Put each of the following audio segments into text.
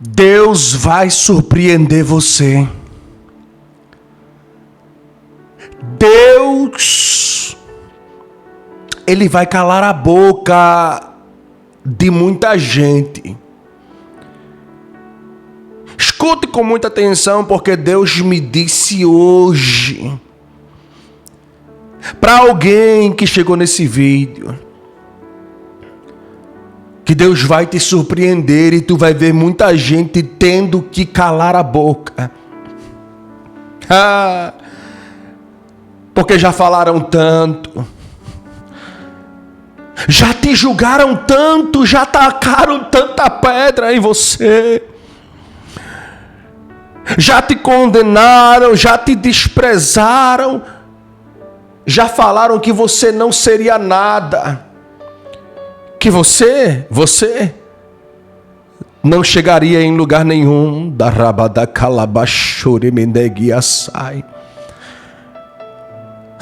Deus vai surpreender você. Deus, Ele vai calar a boca de muita gente. Escute com muita atenção, porque Deus me disse hoje, para alguém que chegou nesse vídeo, que Deus vai te surpreender e tu vai ver muita gente tendo que calar a boca. Porque já falaram tanto, já te julgaram tanto, já tacaram tanta pedra em você, já te condenaram, já te desprezaram, já falaram que você não seria nada, que você não chegaria em lugar nenhum. Da rabada calabachore mendeguiaçai.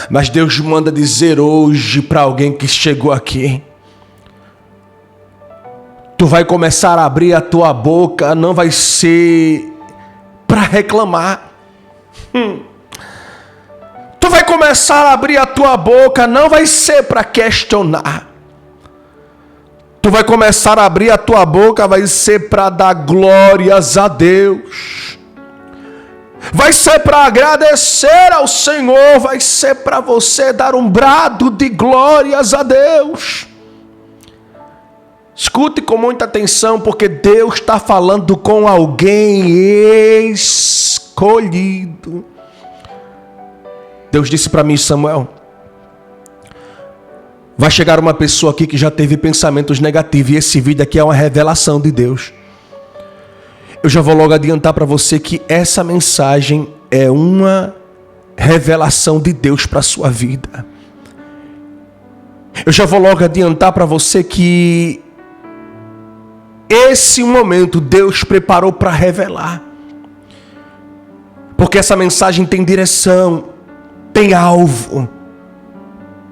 Mas Deus manda dizer hoje para alguém que chegou aqui: tu vai começar a abrir a tua boca, não vai ser para reclamar. Tu vai começar a abrir a tua boca, não vai ser para questionar. Tu vai começar a abrir a tua boca, vai ser para dar glórias a Deus. Vai ser para agradecer ao Senhor, vai ser para você dar um brado de glórias a Deus. Escute com muita atenção, porque Deus está falando com alguém escolhido. Deus disse para mim: Samuel, vai chegar uma pessoa aqui que já teve pensamentos negativos, e esse vídeo aqui é uma revelação de Deus. Eu já vou logo adiantar para você que essa mensagem é uma revelação de Deus para a sua vida. Eu já vou logo adiantar para você que esse momento Deus preparou para revelar. Porque essa mensagem tem direção, tem alvo,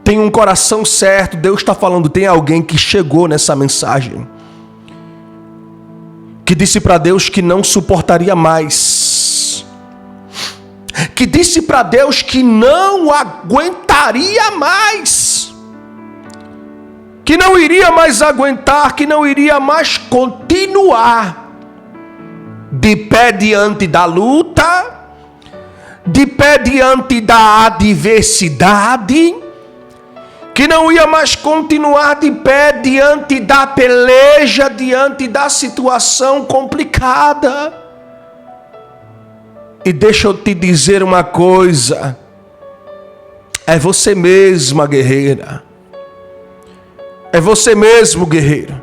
tem um coração certo. Deus está falando, tem alguém que chegou nessa mensagem, que disse para Deus que não suportaria mais, que disse para Deus que não aguentaria mais, que não iria mais aguentar, que não iria mais continuar de pé diante da luta, de pé diante da adversidade, que não ia mais continuar de pé diante da peleja, diante da situação complicada. E deixa eu te dizer uma coisa: é você mesma, guerreira. É você mesmo, guerreiro.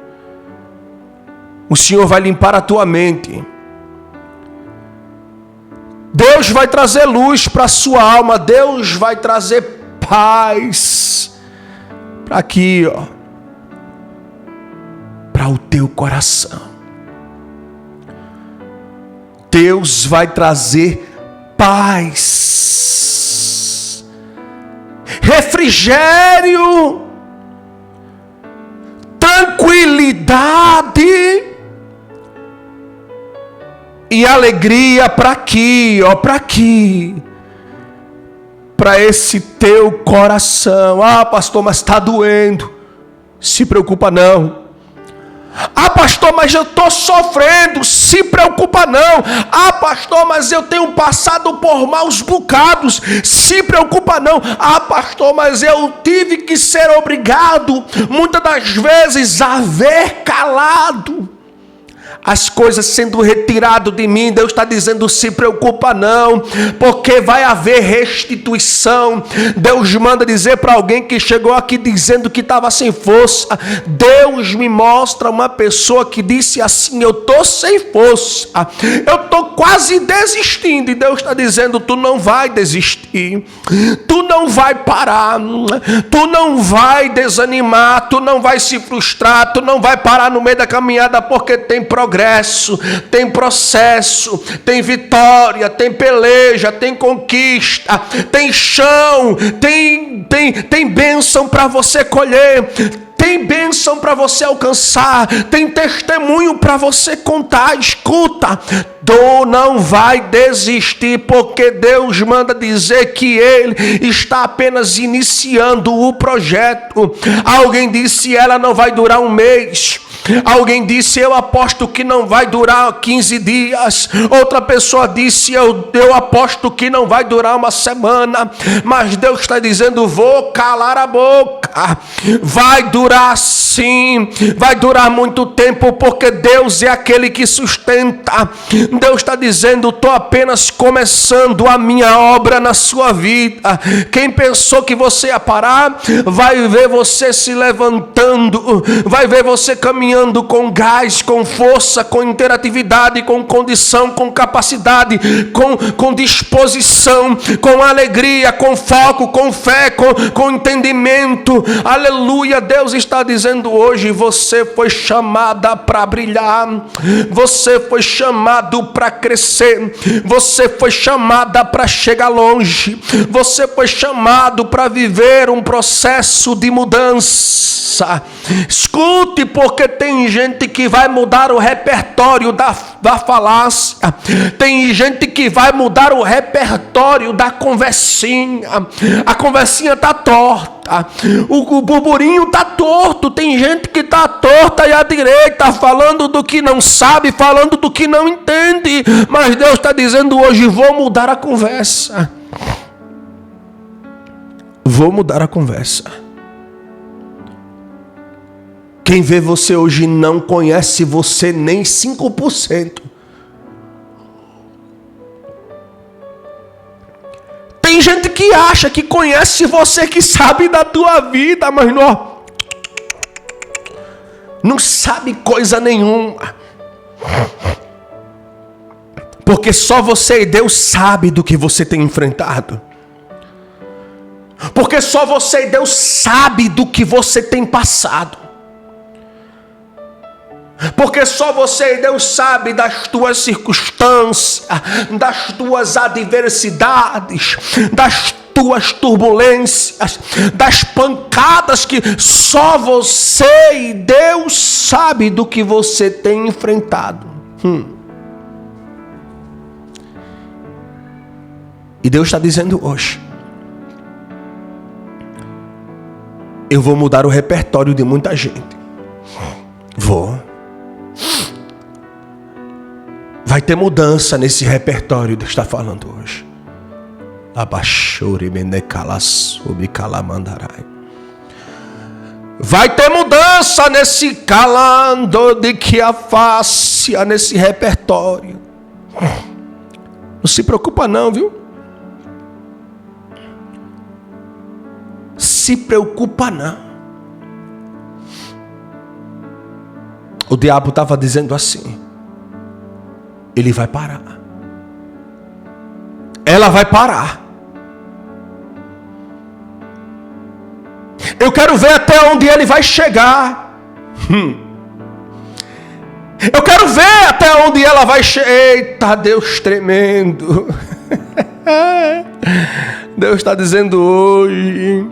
O Senhor vai limpar a tua mente. Deus vai trazer luz para a sua alma. Deus vai trazer paz para aqui, ó, para o teu coração. Deus vai trazer paz, refrigério, tranquilidade e alegria para aqui, ó, para aqui, para esse teu coração. Ah, pastor, mas está doendo. Se preocupa não. Ah, pastor, mas eu estou sofrendo. Se preocupa não. Ah, pastor, mas eu tenho passado por maus bocados. Se preocupa não. Ah, pastor, mas eu tive que ser obrigado, muitas das vezes, a ver calado as coisas sendo retirado de mim. Deus está dizendo: se preocupa não, porque vai haver restituição. Deus manda dizer para alguém que chegou aqui dizendo que estava sem força: Deus me mostra uma pessoa que disse assim: eu estou sem força, eu estou quase desistindo. E Deus está dizendo: tu não vai desistir, tu não vai parar, tu não vai desanimar, tu não vai se frustrar, tu não vai parar no meio da caminhada, porque tem progresso, tem processo, tem vitória, tem peleja, tem conquista, tem chão, tem bênção para você colher, tem bênção para você alcançar, tem testemunho para você contar. Escuta, tu não vai desistir, porque Deus manda dizer que Ele está apenas iniciando o projeto. Alguém disse, ela não vai durar um mês. Alguém disse, eu aposto que não vai durar 15 dias. Outra pessoa disse, eu aposto que não vai durar uma semana. Mas Deus está dizendo, vou calar a boca. Vai durar sim, vai durar muito tempo, porque Deus é aquele que sustenta. Deus está dizendo, estou apenas começando a minha obra na sua vida. Quem pensou que você ia parar, vai ver você se levantando, vai ver você caminhando com gás, com força, com interatividade, com condição, com capacidade, com disposição, com alegria, com foco, com fé, com entendimento. Aleluia. Deus está dizendo hoje, você foi chamada para brilhar, você foi chamado para crescer, você foi chamada para chegar longe, você foi chamado para viver um processo de mudança. Escute, porque tem gente que vai mudar o repertório da falácia, tem gente que vai mudar o repertório da conversinha. A conversinha está torta, o burburinho está torto, tem gente que está torta e à direita, falando do que não sabe, falando do que não entende. Mas Deus está dizendo hoje, vou mudar a conversa. Vou mudar a conversa. Quem vê você hoje não conhece você nem 5%. Tem gente que acha que conhece você, que sabe da tua vida, mas não sabe coisa nenhuma. Porque só você e Deus sabe do que você tem enfrentado. Porque só você e Deus sabe do que você tem passado. Porque só você e Deus sabe das tuas circunstâncias, das tuas adversidades, das tuas turbulências, das pancadas, que só você e Deus sabe do que você tem enfrentado. E Deus está dizendo hoje, eu vou mudar o repertório de muita gente. Vou. Vai ter mudança nesse repertório, Deus está falando hoje. Vai ter mudança nesse calando de que a face, nesse repertório. Não se preocupa não, viu? Se preocupa não. O diabo estava dizendo assim, ele vai parar. Ela vai parar. Eu quero ver até onde ele vai chegar. Eu quero ver até onde ela vai chegar. Eita, Deus tremendo. Deus está dizendo hoje,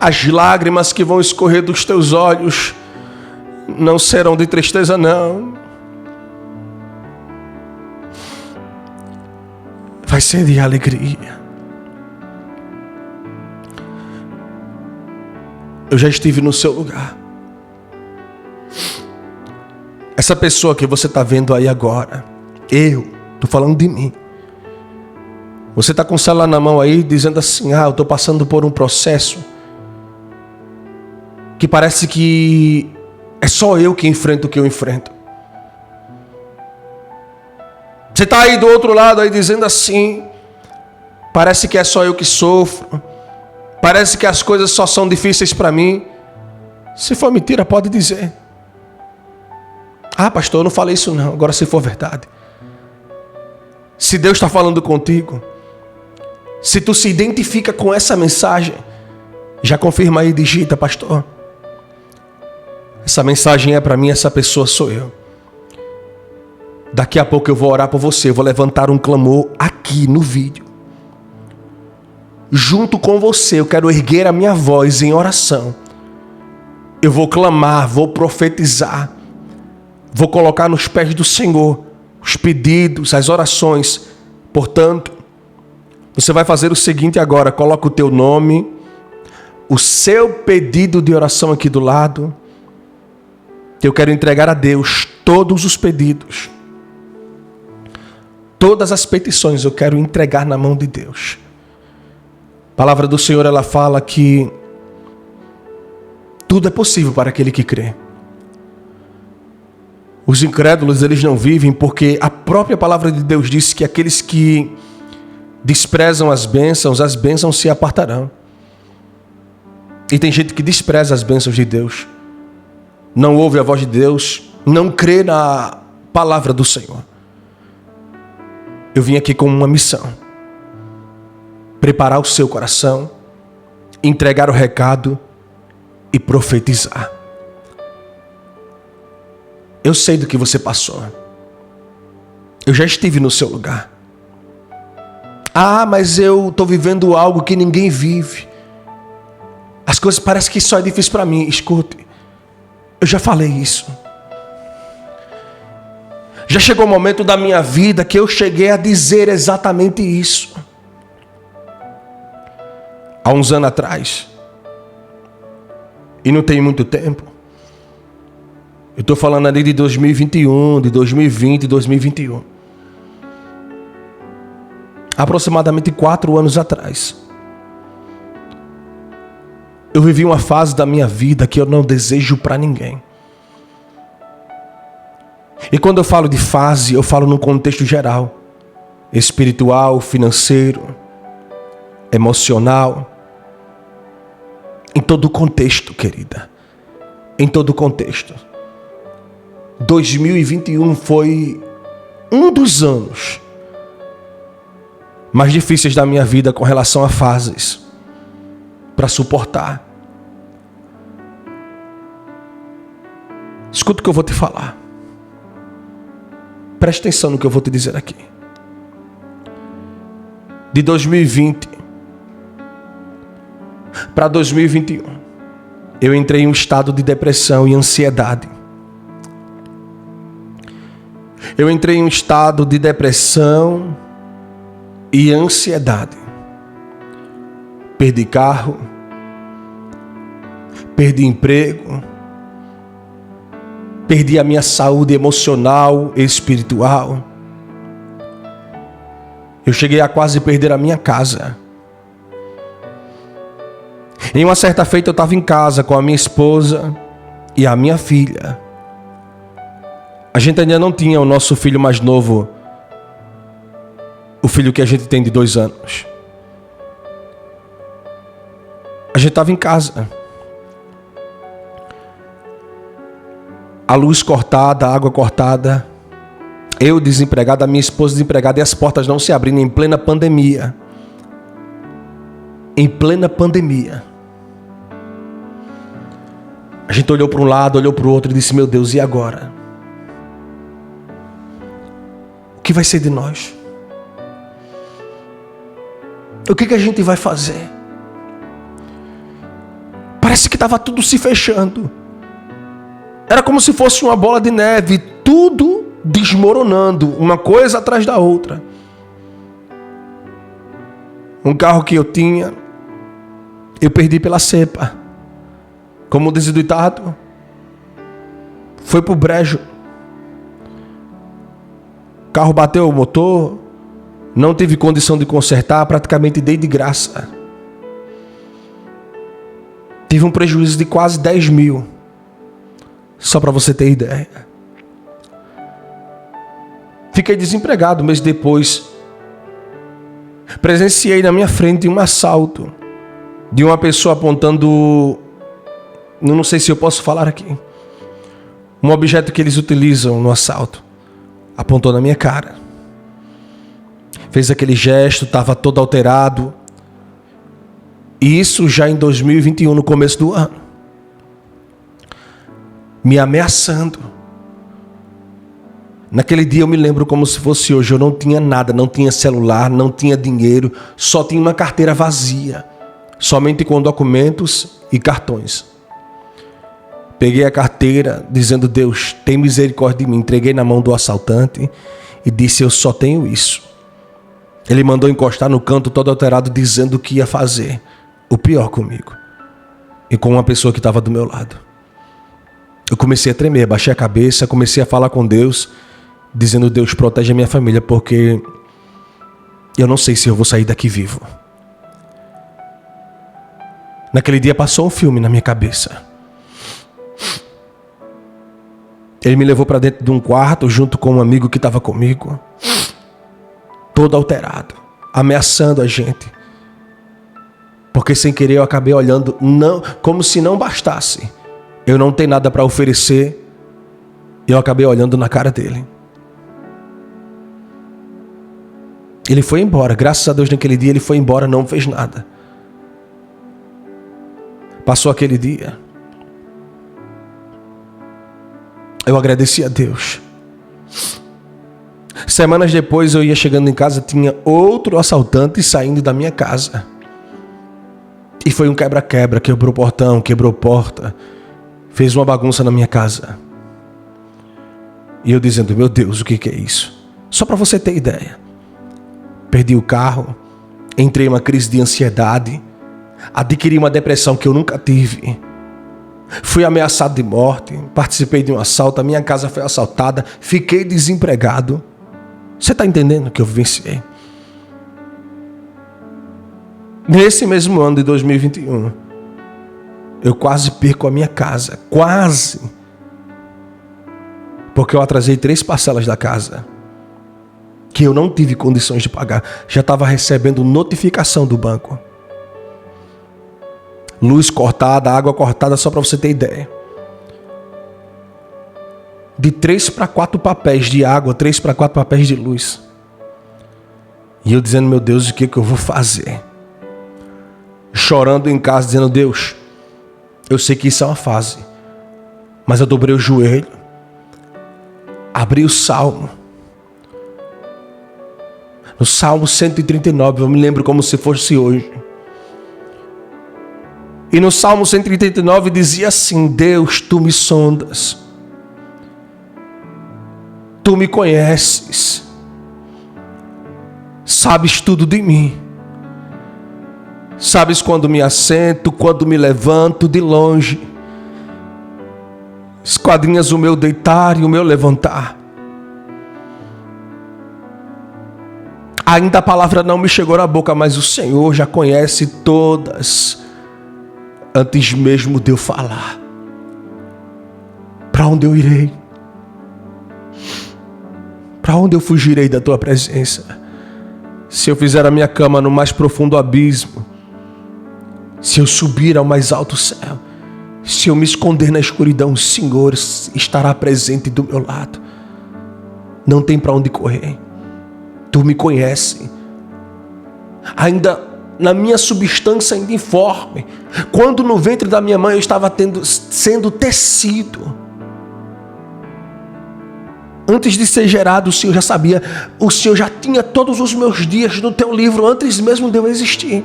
as lágrimas que vão escorrer dos teus olhos não serão de tristeza, não. Vai ser de alegria. Eu já estive no seu lugar. Essa pessoa que você está vendo aí agora, eu estou falando de mim. Você está com o celular na mão aí, dizendo assim, eu estou passando por um processo que parece que é só eu que enfrento o que eu enfrento. Você está aí do outro lado aí dizendo assim, parece que é só eu que sofro, parece que as coisas só são difíceis para mim. Se for mentira, pode dizer. Pastor, eu não falei isso não. Agora, se for verdade, se Deus está falando contigo, se tu se identifica com essa mensagem, já confirma aí, digita, pastor, essa mensagem é para mim, essa pessoa sou eu. Daqui a pouco eu vou orar por você, eu vou levantar um clamor aqui no vídeo. Junto com você, eu quero erguer a minha voz em oração, Eu vou clamar, vou profetizar, vou colocar nos pés do Senhor os pedidos, as orações. Portanto, você vai fazer o seguinte agora: coloca o teu nome, o seu pedido de oração aqui do lado. Eu quero entregar a Deus todos os pedidos, todas as petições eu quero entregar na mão de Deus. A palavra do Senhor, ela fala que tudo é possível para aquele que crê. Os incrédulos, eles não vivem, porque a própria palavra de Deus diz que aqueles que desprezam as bênçãos se apartarão. E tem gente que despreza as bênçãos de Deus, não ouve a voz de Deus, não crê na palavra do Senhor. Eu vim aqui com uma missão: preparar o seu coração, entregar o recado e profetizar. Eu sei do que você passou. Eu já estive no seu lugar. Ah, mas eu estou vivendo algo que ninguém vive. As coisas parecem que só é difícil para mim. Escute, eu já falei isso. Já chegou o momento da minha vida que eu cheguei a dizer exatamente isso. Há uns anos atrás, e não tem muito tempo, eu estou falando ali de 2021, de 2020, 2021. Aproximadamente 4 anos atrás, eu vivi uma fase da minha vida que eu não desejo para ninguém. E quando eu falo de fase, eu falo num contexto geral: espiritual, financeiro, emocional. Em todo o contexto, querida. Em todo o contexto. 2021 foi um dos anos mais difíceis da minha vida com relação a fases para suportar. Escuta o que eu vou te falar. Preste atenção no que eu vou te dizer aqui. De 2020 para 2021, eu entrei em um estado de depressão e ansiedade. Eu entrei em um estado de depressão e ansiedade. Perdi carro, perdi emprego, perdi a minha saúde emocional e espiritual. Eu cheguei a quase perder a minha casa. Em uma certa feita eu estava em casa com a minha esposa e a minha filha. A gente ainda não tinha o nosso filho mais novo, o filho que a gente tem de 2 anos. A gente estava em casa. A luz cortada, a água cortada, eu desempregado, a minha esposa desempregada, e as portas não se abrindo em plena pandemia. Em plena pandemia. A gente olhou para um lado, olhou para o outro e disse: meu Deus, e agora? O que vai ser de nós? O que a gente vai fazer? Parece que estava tudo se fechando. Era como se fosse uma bola de neve, tudo desmoronando, uma coisa atrás da outra. Um carro que eu tinha, eu perdi pela cepa. Como diz o ditado, foi pro brejo. O carro bateu o motor, não tive condição de consertar, praticamente dei de graça. Tive um prejuízo de quase 10 mil. Só para você ter ideia. Fiquei desempregado, mês depois. Presenciei na minha frente um assalto de uma pessoa apontando, não sei se eu posso falar aqui, um objeto que eles utilizam no assalto. Apontou na minha cara. Fez aquele gesto, estava todo alterado. E isso já em 2021, no começo do ano. Me ameaçando. Naquele dia eu me lembro como se fosse hoje. Eu não tinha nada, não tinha celular, não tinha dinheiro, só tinha uma carteira vazia, somente com documentos e cartões. Peguei a carteira, dizendo: Deus, tem misericórdia de mim. Entreguei na mão do assaltante e disse: eu só tenho isso. Ele mandou encostar no canto todo alterado, dizendo que ia fazer o pior comigo e com uma pessoa que estava do meu lado. Eu comecei a tremer, baixei a cabeça, comecei a falar com Deus, dizendo: Deus, protege a minha família, porque eu não sei se eu vou sair daqui vivo. Naquele dia passou um filme na minha cabeça. Ele me levou para dentro de um quarto junto com um amigo que estava comigo, todo alterado, ameaçando a gente. Porque sem querer eu acabei olhando, não, como se não bastasse eu não tenho nada para oferecer, eu acabei olhando na cara dele. Ele foi embora, graças a Deus naquele dia ele foi embora, não fez nada. Passou aquele dia. Eu agradeci a Deus. Semanas depois eu ia chegando em casa, tinha outro assaltante saindo da minha casa. E foi um quebra-quebra, quebrou portão, quebrou porta, fez uma bagunça na minha casa. E eu dizendo: meu Deus, o que é isso? Só para você ter ideia. Perdi o carro, entrei em uma crise de ansiedade, adquiri uma depressão que eu nunca tive. Fui ameaçado de morte, participei de um assalto, a minha casa foi assaltada, fiquei desempregado. Você está entendendo o que eu vivenciei? Nesse mesmo ano de 2021, eu quase perco a minha casa, quase. Porque eu atrasei 3 parcelas da casa, que eu não tive condições de pagar. Já estava recebendo notificação do banco. Luz cortada, água cortada, só para você ter ideia. De 3 para 4 papéis de água, 3 para 4 papéis de luz. E eu dizendo: meu Deus, o que eu vou fazer? Chorando em casa, dizendo: Deus, eu sei que isso é uma fase, mas eu dobrei o joelho, abri o Salmo. No Salmo 139, eu me lembro como se fosse hoje. E no Salmo 139 dizia assim: Deus, tu me sondas, tu me conheces, sabes tudo de mim. Sabes quando me assento, quando me levanto de longe. Esquadrinhas o meu deitar e o meu levantar. Ainda a palavra não me chegou na boca, mas o Senhor já conhece todas, antes mesmo de eu falar. Para onde eu irei? Para onde eu fugirei da tua presença? Se eu fizer a minha cama no mais profundo abismo, se eu subir ao mais alto céu, se eu me esconder na escuridão, o Senhor estará presente do meu lado. Não tem para onde correr. Tu me conheces. Ainda na minha substância ainda informe, quando no ventre da minha mãe eu estava sendo tecido, antes de ser gerado, o Senhor já sabia. O Senhor já tinha todos os meus dias no teu livro, antes mesmo de eu existir.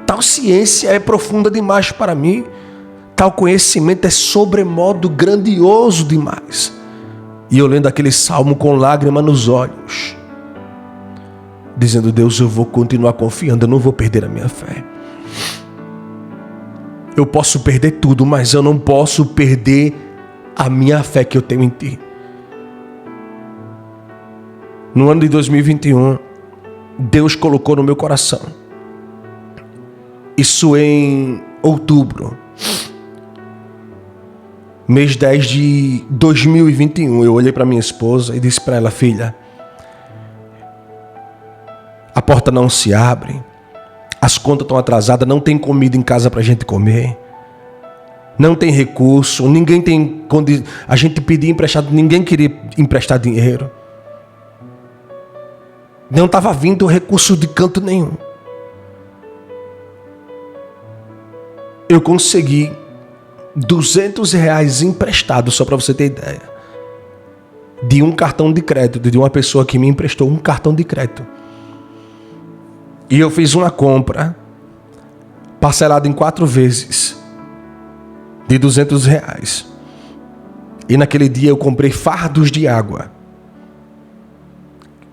Tal ciência é profunda demais para mim. Tal conhecimento é sobremodo grandioso demais. E eu lendo aquele salmo com lágrima nos olhos, dizendo: Deus, eu vou continuar confiando, eu não vou perder a minha fé. Eu posso perder tudo, mas eu não posso perder a minha fé que eu tenho em Ti. No ano de 2021, Deus colocou no meu coração, isso em outubro, mês 10 de 2021, eu olhei para minha esposa e disse para ela: filha, a porta não se abre, as contas estão atrasadas, não tem comida em casa para a gente comer, não tem recurso, ninguém tem condição. A gente pedia emprestado, ninguém queria emprestar dinheiro, não estava vindo recurso de canto nenhum. Eu consegui R$200 emprestado, só para você ter ideia, de um cartão de crédito, de uma pessoa que me emprestou um cartão de crédito. E eu fiz uma compra parcelada em 4 vezes. de R$200. E naquele dia eu comprei fardos de água.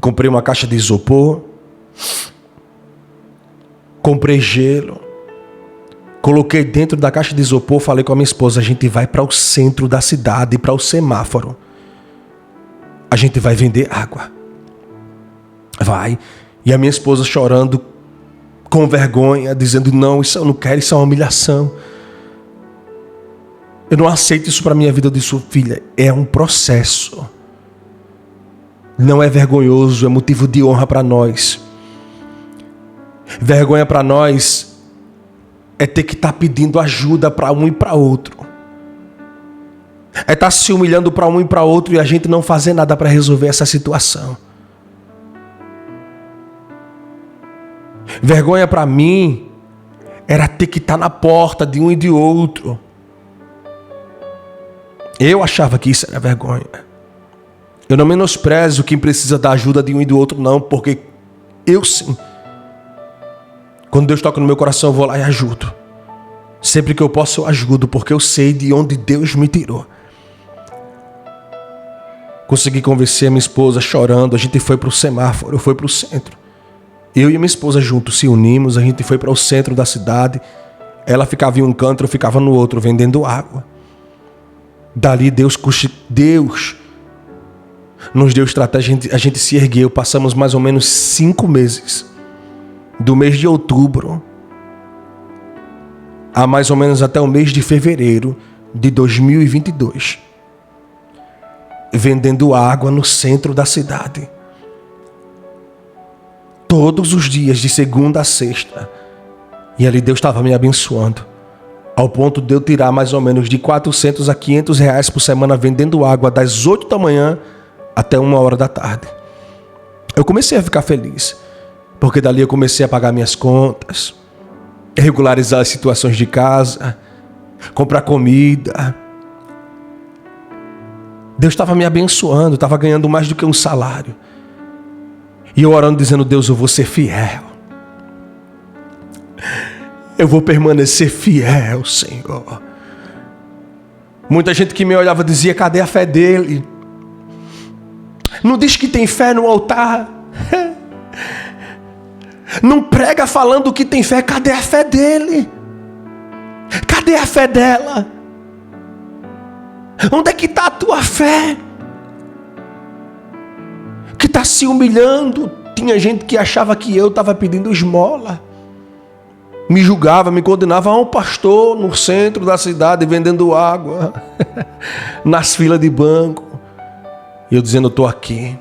Comprei uma caixa de isopor. Comprei gelo. Coloquei dentro da caixa de isopor, falei com a minha esposa, a gente vai para o centro da cidade, para o semáforo. A gente vai vender água. Vai. E a minha esposa chorando, com vergonha, dizendo, não, isso eu não quero, isso é uma humilhação. Eu não aceito isso para a minha vida. Eu disse, filha, é um processo. Não é vergonhoso, é motivo de honra para nós. Vergonha para nós é ter que estar pedindo ajuda para um e para outro. É estar se humilhando para um e para outro e a gente não fazer nada para resolver essa situação. Vergonha para mim era ter que estar na porta de um e de outro. Eu achava que isso era vergonha. Eu não menosprezo quem precisa da ajuda de um e do outro, não, porque eu sim. Quando Deus toca no meu coração, eu vou lá e ajudo. Sempre que eu posso, eu ajudo, porque eu sei de onde Deus me tirou. Consegui convencer a minha esposa chorando, a gente foi para o semáforo, eu fui para o centro. Eu e minha esposa juntos se unimos, a gente foi para o centro da cidade. Ela ficava em um canto, eu ficava no outro, vendendo água. Dali Deus nos deu estratégia, a gente se ergueu. Passamos mais ou menos 5 meses. Do mês de outubro a mais ou menos até o mês de fevereiro de 2022. Vendendo água no centro da cidade. Todos os dias, de segunda a sexta. E ali Deus estava me abençoando. Ao ponto de eu tirar mais ou menos de R$400 a R$500 por semana vendendo água das 8 da manhã até 1 hora da tarde. Eu comecei a ficar feliz. Porque dali eu comecei a pagar minhas contas. Regularizar as situações de casa. Comprar comida. Deus estava me abençoando. Estava ganhando mais do que um salário. E eu orando dizendo, Deus, eu vou ser fiel. Eu vou permanecer fiel, Senhor. Muita gente que me olhava dizia, cadê a fé dele? Não diz que tem fé no altar. Não prega falando que tem fé. Cadê a fé dele? Cadê a fé dela? Onde é que está a tua fé? Que está se humilhando. Tinha gente que achava que eu estava pedindo esmola. Me julgava, me condenava a um pastor no centro da cidade vendendo água. Nas filas de banco. E eu dizendo, eu estou aqui.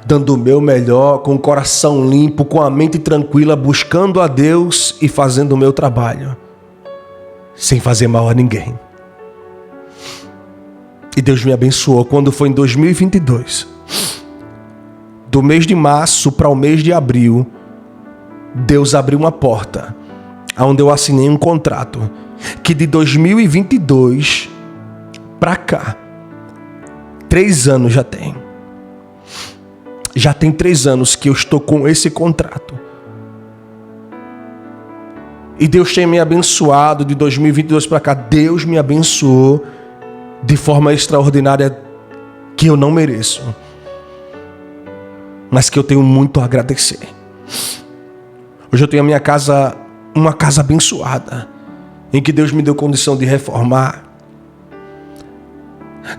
Dando o meu melhor, com o coração limpo, com a mente tranquila, buscando a Deus e fazendo o meu trabalho. Sem fazer mal a ninguém. E Deus me abençoou quando foi em 2022. Do mês de março para o mês de abril, Deus abriu uma porta, onde eu assinei um contrato, que de 2022 para cá, 3 anos já tem. Já tem 3 anos que eu estou com esse contrato. E Deus tem me abençoado de 2022 para cá. Deus me abençoou de forma extraordinária que eu não mereço. Mas que eu tenho muito a agradecer. Hoje eu tenho a minha casa, uma casa abençoada, em que Deus me deu condição de reformar,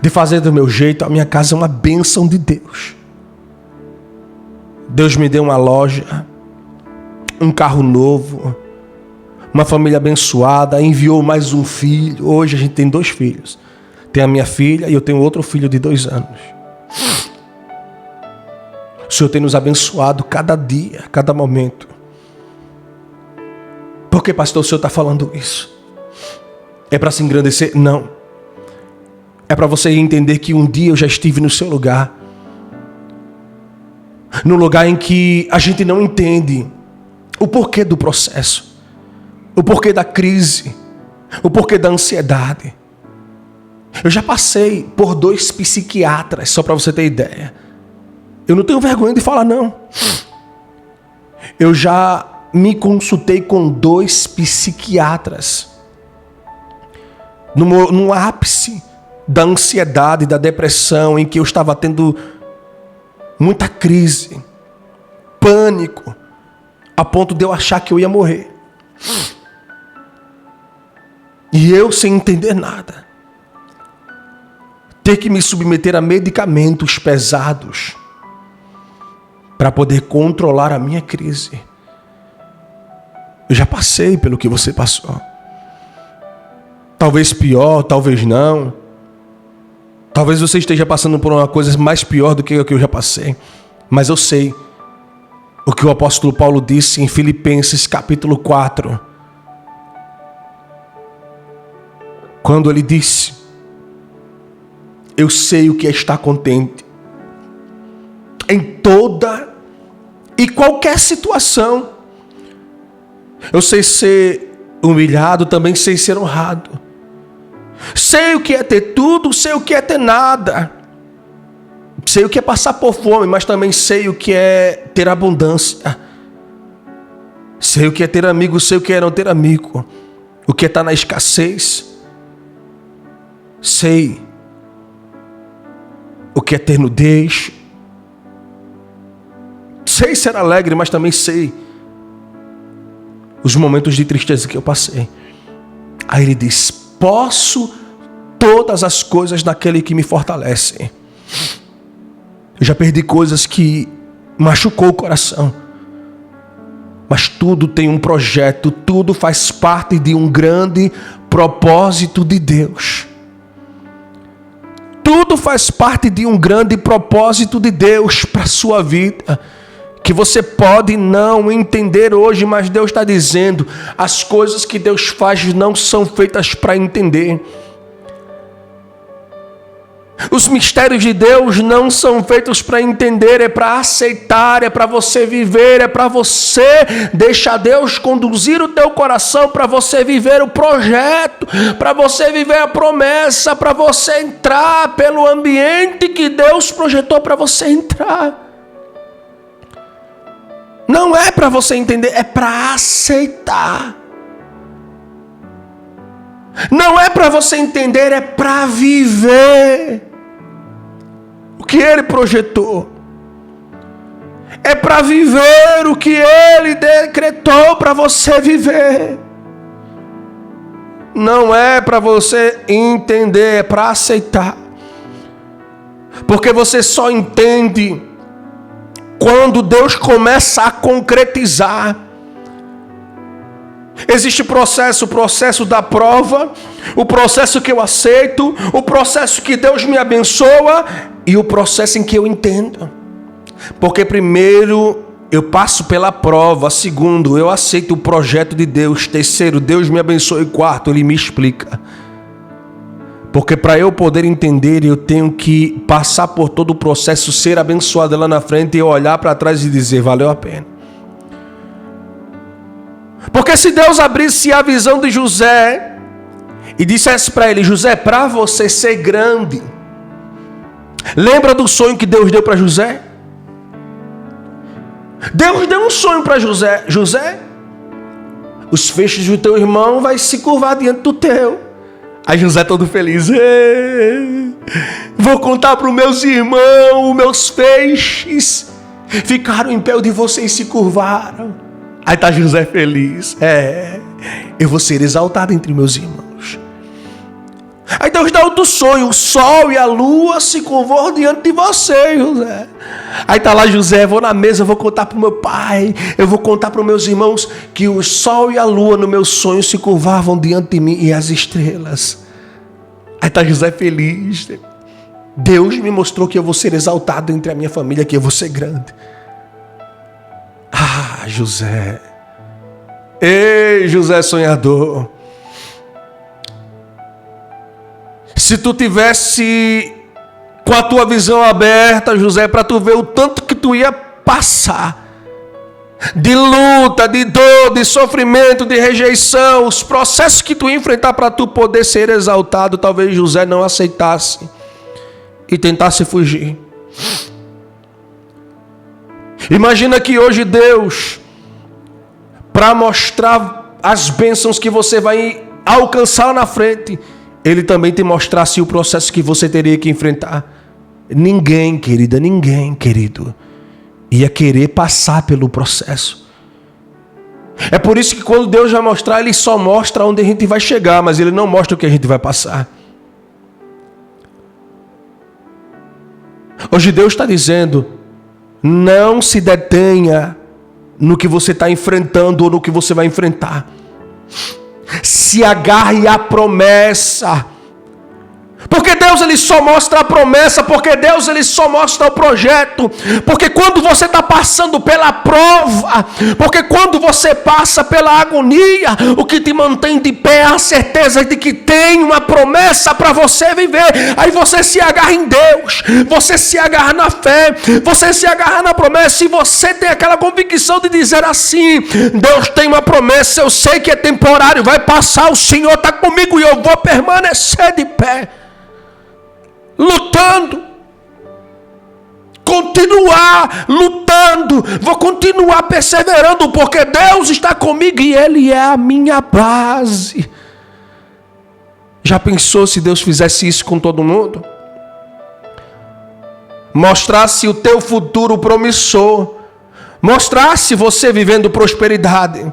de fazer do meu jeito. A minha casa é uma bênção de Deus. Deus me deu uma loja, um carro novo, uma família abençoada, enviou mais um filho. Hoje a gente tem 2 filhos. Tem a minha filha e eu tenho outro filho de 2 anos. O Senhor tem nos abençoado cada dia, cada momento. Por que, pastor, o Senhor está falando isso? É para se engrandecer? Não. É para você entender que um dia eu já estive no seu lugar. No lugar em que a gente não entende o porquê do processo, o porquê da crise, o porquê da ansiedade. Eu já passei por 2 psiquiatras, só para você ter ideia. Eu não tenho vergonha de falar, não. Eu já me consultei com 2 psiquiatras. no ápice da ansiedade, da depressão, em que eu estava tendo muita crise, pânico, a ponto de eu achar que eu ia morrer. E eu, sem entender nada, ter que me submeter a medicamentos pesados para poder controlar a minha crise. Eu já passei pelo que você passou. Talvez pior, talvez não. Talvez você esteja passando por uma coisa mais pior do que o que eu já passei. Mas eu sei o que o apóstolo Paulo disse em Filipenses capítulo 4. Quando ele disse: eu sei o que é estar contente em toda e qualquer situação. Eu sei ser humilhado, também sei ser honrado. Sei o que é ter tudo, sei o que é ter nada. Sei o que é passar por fome, mas também sei o que é ter abundância. Sei o que é ter amigo, sei o que é não ter amigo. O que é estar na escassez. Sei o que é ter nudez. Sei ser alegre, mas também sei os momentos de tristeza que eu passei. Aí ele diz: posso todas as coisas naquele que me fortalece. Eu já perdi coisas que machucou o coração, mas tudo tem um projeto, tudo faz parte de um grande propósito de Deus. Tudo faz parte de um grande propósito de Deus para a sua vida, que você pode não entender hoje, mas Deus está dizendo: as coisas que Deus faz não são feitas para entender. Os mistérios de Deus não são feitos para entender, é para aceitar, é para você viver, é para você deixar Deus conduzir o teu coração, para você viver o projeto, para você viver a promessa, para você entrar pelo ambiente que Deus projetou para você entrar. Não é para você entender, é para aceitar. Não é para você entender, é para viver o que Ele projetou. É para viver o que Ele decretou para você viver. Não é para você entender, é para aceitar. Porque você só entende quando Deus começa a concretizar. Existe o processo da prova, o processo que eu aceito, o processo que Deus me abençoa e o processo em que eu entendo. Porque primeiro eu passo pela prova, segundo eu aceito o projeto de Deus, terceiro Deus me abençoa e quarto Ele me explica. Porque para eu poder entender, eu tenho que passar por todo o processo, ser abençoado lá na frente e olhar para trás e dizer: valeu a pena. Porque se Deus abrisse a visão de José e dissesse para ele: José, para você ser grande, lembra do sonho que Deus deu para José? Deus deu um sonho para José: José, os feixes do teu irmão vai se curvar diante do teu. Aí José todo feliz: vou contar para os meus irmãos, meus feixes ficaram em pé onde vocês se curvaram. Aí está José feliz: eu vou ser exaltado entre meus irmãos. Aí Deus dá outro sonho: o sol e a lua se curvam diante de você, José. Aí está lá José: vou na mesa, vou contar para o meu pai, eu vou contar para os meus irmãos que o sol e a lua no meu sonho se curvavam diante de mim e as estrelas. Aí está José feliz: Deus me mostrou que eu vou ser exaltado entre a minha família, que eu vou ser grande. Ah, José. Ei, José sonhador. Se tu tivesse com a tua visão aberta, José, para tu ver o tanto que tu ia passar de luta, de dor, de sofrimento, de rejeição, os processos que tu ia enfrentar para tu poder ser exaltado, talvez José não aceitasse e tentasse fugir. Imagina que hoje Deus, para mostrar as bênçãos que você vai alcançar na frente, Ele também te mostrasse o processo que você teria que enfrentar. Ninguém, querida, ninguém, querido, ia querer passar pelo processo. É por isso que quando Deus vai mostrar, Ele só mostra onde a gente vai chegar, mas Ele não mostra o que a gente vai passar. Hoje Deus está dizendo, não se detenha no que você está enfrentando ou no que você vai enfrentar. Se agarre à promessa. Porque Deus ele só mostra a promessa, porque Deus ele só mostra o projeto. Porque quando você está passando pela prova, porque quando você passa pela agonia, o que te mantém de pé é a certeza de que tem uma promessa para você viver. Aí você se agarra em Deus, você se agarra na fé, você se agarra na promessa, e você tem aquela convicção de dizer assim: Deus tem uma promessa, eu sei que é temporário, vai passar, o Senhor está comigo e eu vou permanecer de pé. Lutando, continuar lutando, vou continuar perseverando, porque Deus está comigo e Ele é a minha base. Já pensou se Deus fizesse isso com todo mundo? Mostrasse o teu futuro promissor, mostrasse você vivendo prosperidade.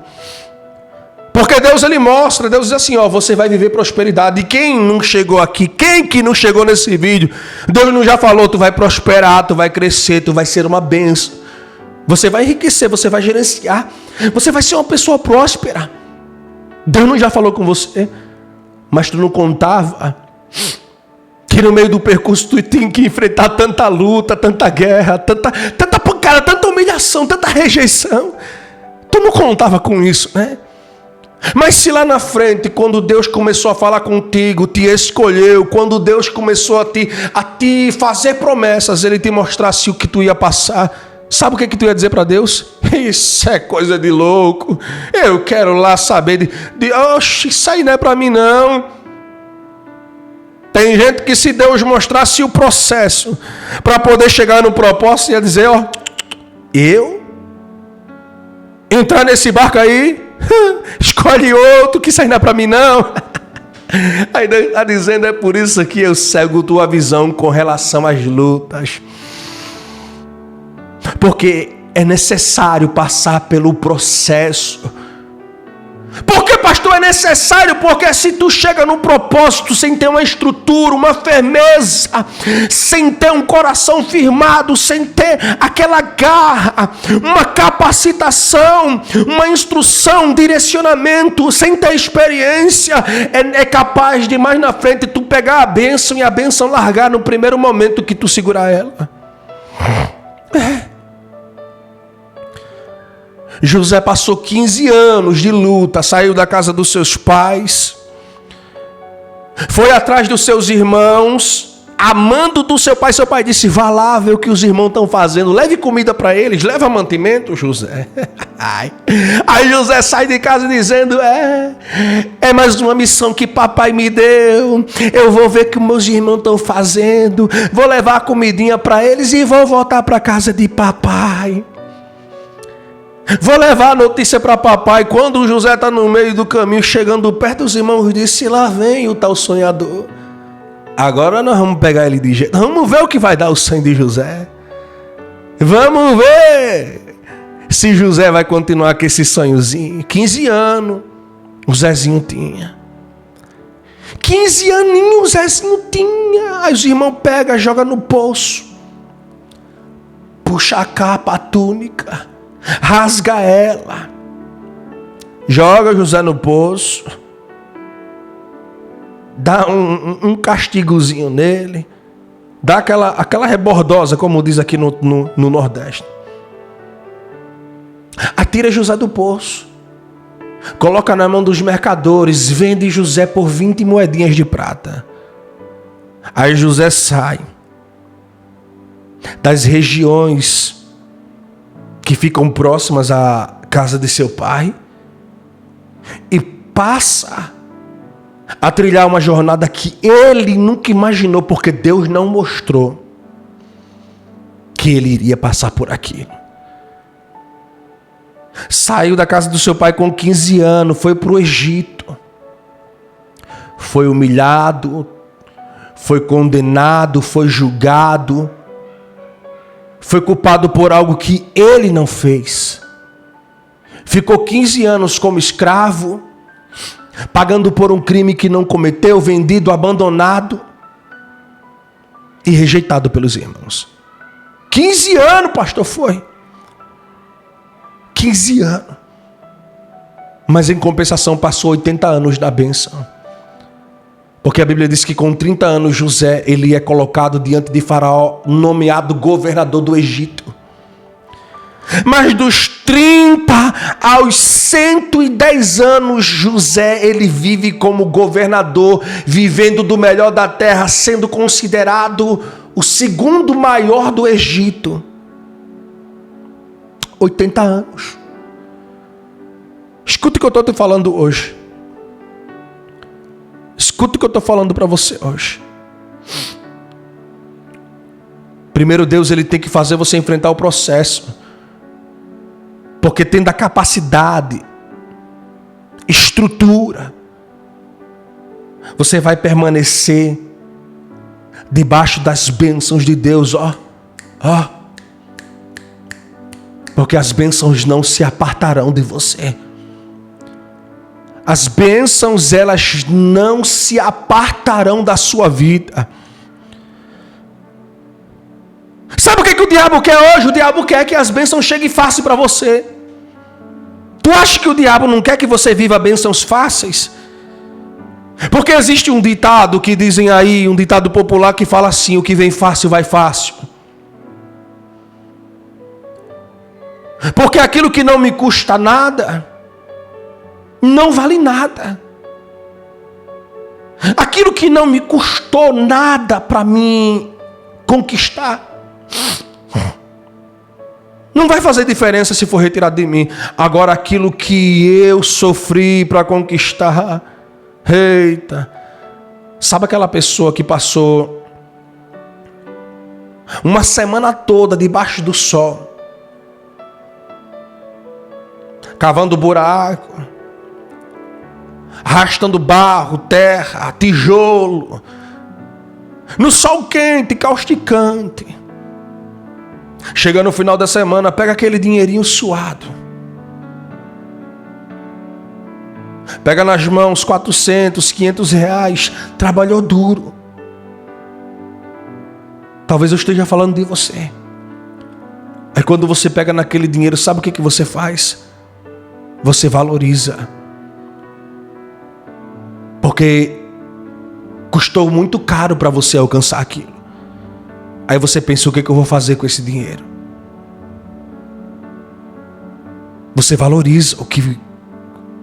Porque Deus ele mostra, Deus diz assim, ó, você vai viver prosperidade. E quem não chegou aqui, quem que não chegou nesse vídeo, Deus não já falou, tu vai prosperar, tu vai crescer, tu vai ser uma bênção. Você vai enriquecer, você vai gerenciar, você vai ser uma pessoa próspera. Deus não já falou com você, mas tu não contava que no meio do percurso tu tem que enfrentar tanta luta, tanta guerra, tanta pancada, tanta humilhação, tanta rejeição. Tu não contava com isso, né? Mas se lá na frente, quando Deus começou a falar contigo, te escolheu, quando Deus começou a te fazer promessas, Ele te mostrasse o que tu ia passar, sabe o que tu ia dizer para Deus? Isso é coisa de louco, eu quero lá saber oxe, isso aí não é para mim não. Tem gente que se Deus mostrasse o processo para poder chegar no propósito, ia dizer, ó, eu entrar nesse barco aí, escolhe outro, que isso aí não é para mim não. Aí Deus está dizendo, é por isso que eu cego tua visão com relação às lutas. Porque é necessário passar pelo processo. Por que, pastor, é necessário? Porque se tu chega no propósito sem ter uma estrutura, uma firmeza, sem ter um coração firmado, sem ter aquela garra, uma capacitação, uma instrução, um direcionamento, sem ter experiência, é capaz de mais na frente tu pegar a bênção e a bênção largar no primeiro momento que tu segurar ela. José passou 15 anos de luta, saiu da casa dos seus pais, foi atrás dos seus irmãos, amando do seu pai. Seu pai disse, vá lá ver o que os irmãos estão fazendo, leve comida para eles, leva mantimento, José. Aí José sai de casa dizendo, é mais uma missão que papai me deu, eu vou ver o que meus irmãos estão fazendo, vou levar a comidinha para eles e vou voltar para a casa de papai. Vou levar a notícia para papai. Quando o José está no meio do caminho, chegando perto, os irmãos disse, lá vem o tal sonhador. Agora nós vamos pegar ele de jeito. Vamos ver o que vai dar o sonho de José. Vamos ver se José vai continuar com esse sonhozinho. 15 anos o Zezinho tinha. 15 aninhos o Zezinho tinha. Aí os irmãos pegam, jogam no poço, puxa a capa, a túnica, rasga ela, joga José no poço, dá um castigozinho nele, dá aquela rebordosa, como diz aqui no Nordeste. Atira José do poço, coloca na mão dos mercadores, vende José por 20 moedinhas de prata. Aí José sai das regiões que ficam próximas à casa de seu pai e passa a trilhar uma jornada que ele nunca imaginou, porque Deus não mostrou que ele iria passar por aquilo. Saiu da casa do seu pai com 15 anos, foi para o Egito, foi humilhado, foi condenado, foi julgado, foi culpado por algo que ele não fez. Ficou 15 anos como escravo, pagando por um crime que não cometeu, vendido, abandonado e rejeitado pelos irmãos. 15 anos, pastor, foi. 15 anos. Mas em compensação passou 80 anos da bênção. Porque a Bíblia diz que com 30 anos José, ele é colocado diante de Faraó, nomeado governador do Egito. Mas dos 30 aos 110 anos, José, ele vive como governador, vivendo do melhor da terra, sendo considerado o segundo maior do Egito. 80 anos. Escuta o que eu estou te falando hoje. Escuta o que eu estou falando para você hoje. Primeiro, Deus, ele tem que fazer você enfrentar o processo. Porque tendo a capacidade, estrutura, você vai permanecer debaixo das bênçãos de Deus, ó. Porque as bênçãos não se apartarão de você. As bênçãos, elas não se apartarão da sua vida. Sabe o que o diabo quer hoje? O diabo quer que as bênçãos cheguem fácil para você. Tu acha que o diabo não quer que você viva bênçãos fáceis? Porque existe um ditado que dizem aí, um ditado popular que fala assim: o que vem fácil vai fácil. Porque aquilo que não me custa nada, não vale nada. Aquilo que não me custou nada para mim conquistar, não vai fazer diferença se for retirado de mim. Agora aquilo que eu sofri para conquistar, eita. Sabe aquela pessoa que passou uma semana toda debaixo do sol, cavando buraco, arrastando barro, terra, tijolo, no sol quente, causticante. Chega no final da semana, pega aquele dinheirinho suado, pega nas mãos 400, 500 reais, trabalhou duro. Talvez eu esteja falando de você. Aí quando você pega naquele dinheiro, sabe o que você faz? Você valoriza. Porque custou muito caro para você alcançar aquilo. Aí você pensa, o que eu vou fazer com esse dinheiro? Você valoriza o que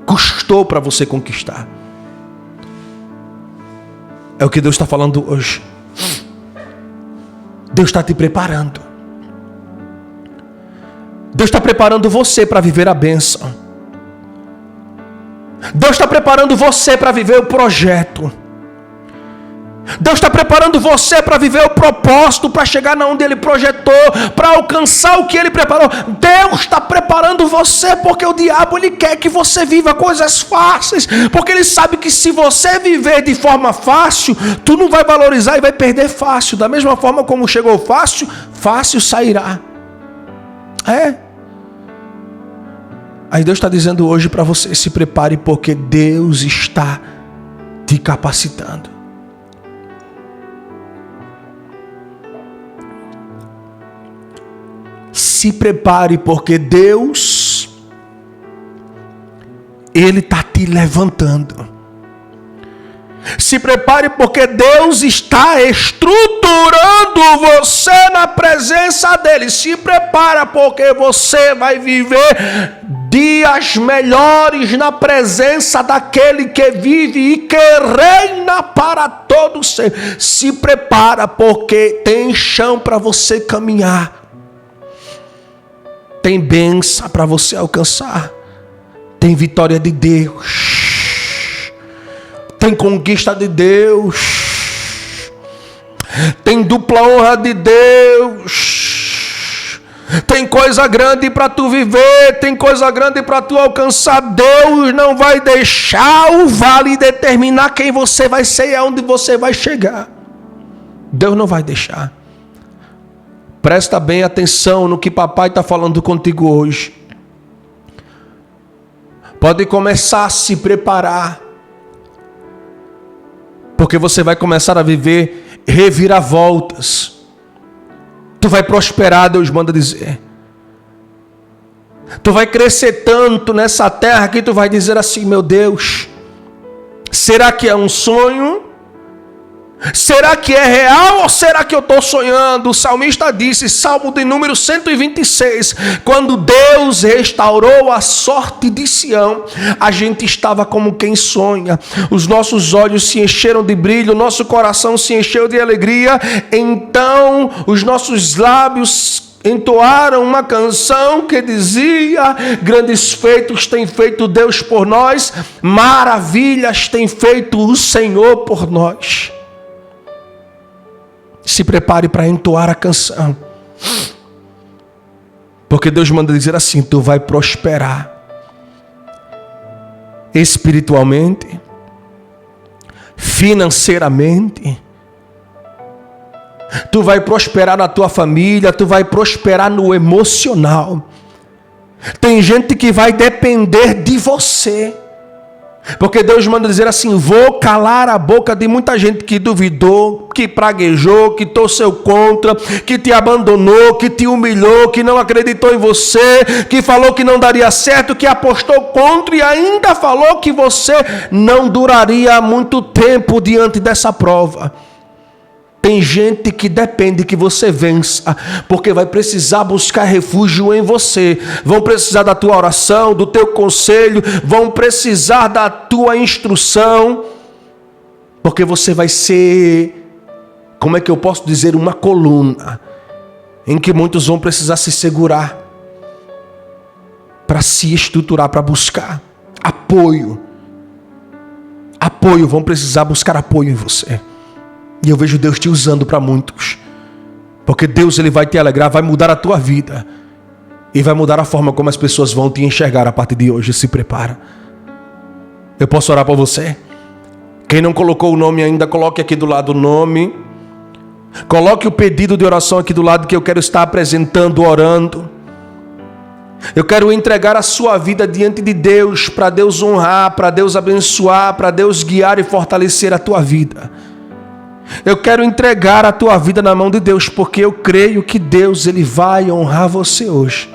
custou para você conquistar. É o que Deus está falando hoje. Deus está te preparando. Deus está preparando você para viver a bênção. Deus está preparando você para viver o projeto. Deus está preparando você para viver o propósito, para chegar na onde Ele projetou, para alcançar o que Ele preparou. Deus está preparando você, porque o diabo ele quer que você viva coisas fáceis, porque ele sabe que se você viver de forma fácil, tu não vai valorizar e vai perder fácil. Da mesma forma como chegou fácil, fácil sairá. Aí Deus está dizendo hoje para você, se prepare, porque Deus está te capacitando. Se prepare, porque Deus, Ele está te levantando. Se prepare, porque Deus está estruturando você na presença dEle. Se prepara, porque você vai viver dias melhores na presença daquele que vive e que reina para todo sempre. Se prepara, porque tem chão para você caminhar. Tem bênção para você alcançar. Tem vitória de Deus. Tem conquista de Deus. Tem dupla honra de Deus. Tem coisa grande para tu viver, tem coisa grande para tu alcançar. Deus não vai deixar o vale determinar quem você vai ser e aonde você vai chegar. Deus não vai deixar. Presta bem atenção no que papai está falando contigo hoje. Pode começar a se preparar, porque você vai começar a viver reviravoltas. Tu vai prosperar, Deus manda dizer. Tu vai crescer tanto nessa terra que tu vai dizer assim: meu Deus, será que é um sonho? Será que é real ou será que eu estou sonhando? O salmista disse, Salmo de número 126, quando Deus restaurou a sorte de Sião, a gente estava como quem sonha. Os nossos olhos se encheram de brilho, nosso coração se encheu de alegria. Então os nossos lábios entoaram uma canção que dizia: grandes feitos tem feito Deus por nós, maravilhas tem feito o Senhor por nós. Se prepare para entoar a canção, porque Deus manda dizer assim: tu vai prosperar espiritualmente, financeiramente, tu vai prosperar na tua família, tu vai prosperar no emocional. Tem gente que vai depender de você, porque Deus manda dizer assim: vou calar a boca de muita gente que duvidou, que praguejou, que torceu contra, que te abandonou, que te humilhou, que não acreditou em você, que falou que não daria certo, que apostou contra e ainda falou que você não duraria muito tempo diante dessa prova. Tem gente que depende que você vença, porque vai precisar buscar refúgio em você. Vão precisar da tua oração, do teu conselho, vão precisar da tua instrução, porque você vai ser, como é que eu posso dizer, uma coluna, em que muitos vão precisar se segurar, para se estruturar, para buscar apoio. Vão precisar buscar apoio em você. E eu vejo Deus te usando para muitos. Porque Deus, Ele vai te alegrar, vai mudar a tua vida. E vai mudar a forma como as pessoas vão te enxergar a partir de hoje. Se prepara. Eu posso orar por você? Quem não colocou o nome ainda, coloque aqui do lado o nome. Coloque o pedido de oração aqui do lado, que eu quero estar apresentando, orando. Eu quero entregar a sua vida diante de Deus, para Deus honrar, para Deus abençoar, para Deus guiar e fortalecer a tua vida. Eu quero entregar a tua vida na mão de Deus, porque eu creio que Deus, Ele vai honrar você hoje.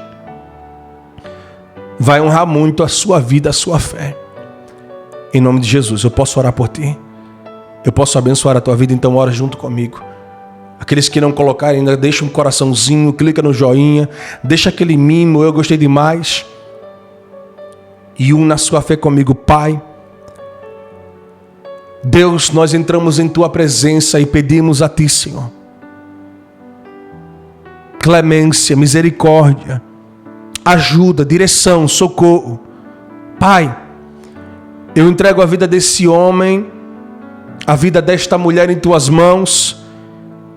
Vai honrar muito a sua vida, a sua fé. Em nome de Jesus, eu posso orar por ti. Eu posso abençoar a tua vida, então ora junto comigo. Aqueles que não colocarem ainda, deixa um coraçãozinho, clica no joinha, deixa aquele mimo, eu gostei demais. E na sua fé comigo. Pai, Deus, nós entramos em Tua presença e pedimos a Ti, Senhor, clemência, misericórdia, ajuda, direção, socorro. Pai, eu entrego a vida desse homem, a vida desta mulher em Tuas mãos,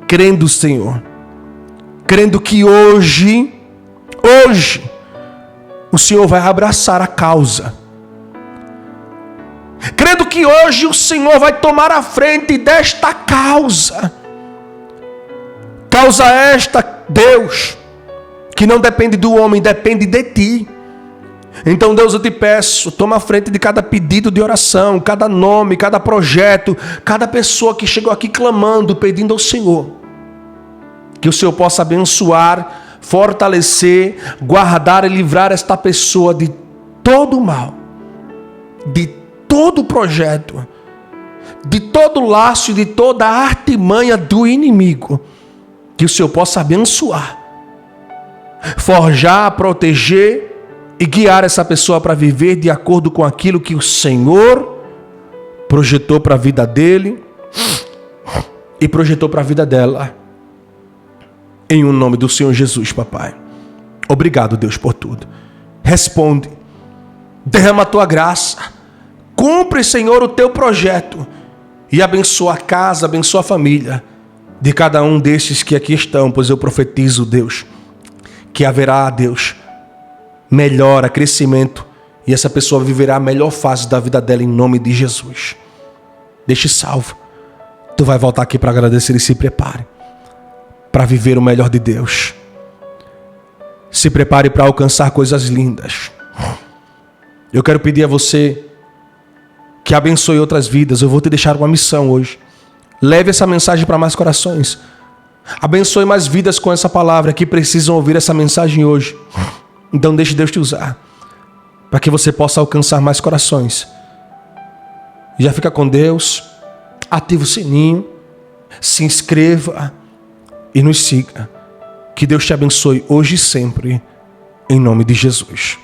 crendo, Senhor, crendo que hoje, o Senhor vai abraçar a causa. Crendo que hoje o Senhor vai tomar a frente desta causa. Causa esta, Deus, que não depende do homem, depende de Ti. Então, Deus, eu te peço, toma a frente de cada pedido de oração, cada nome, cada projeto, cada pessoa que chegou aqui clamando, pedindo ao Senhor. Que o Senhor possa abençoar, fortalecer, guardar e livrar esta pessoa de todo o mal, de todo projeto, de todo laço e de toda a artimanha do inimigo. Que o Senhor possa abençoar, forjar, proteger e guiar essa pessoa para viver de acordo com aquilo que o Senhor projetou para a vida dele e projetou para a vida dela. Em o nome do Senhor Jesus, papai. Obrigado, Deus, por tudo. Responde, derrama a tua graça. Cumpre, Senhor, o teu projeto e abençoa a casa, abençoa a família de cada um destes que aqui estão, pois eu profetizo, Deus, que haverá, Deus, melhora, crescimento, e essa pessoa viverá a melhor fase da vida dela em nome de Jesus. Deixe salvo. Tu vai voltar aqui para agradecer e se prepare para viver o melhor de Deus. Se prepare para alcançar coisas lindas. Eu quero pedir a você que abençoe outras vidas. Eu vou te deixar uma missão hoje. Leve essa mensagem para mais corações. Abençoe mais vidas com essa palavra que precisam ouvir essa mensagem hoje. Então deixe Deus te usar para que você possa alcançar mais corações. Já fica com Deus. Ativa o sininho. Se inscreva e nos siga. Que Deus te abençoe hoje e sempre. Em nome de Jesus.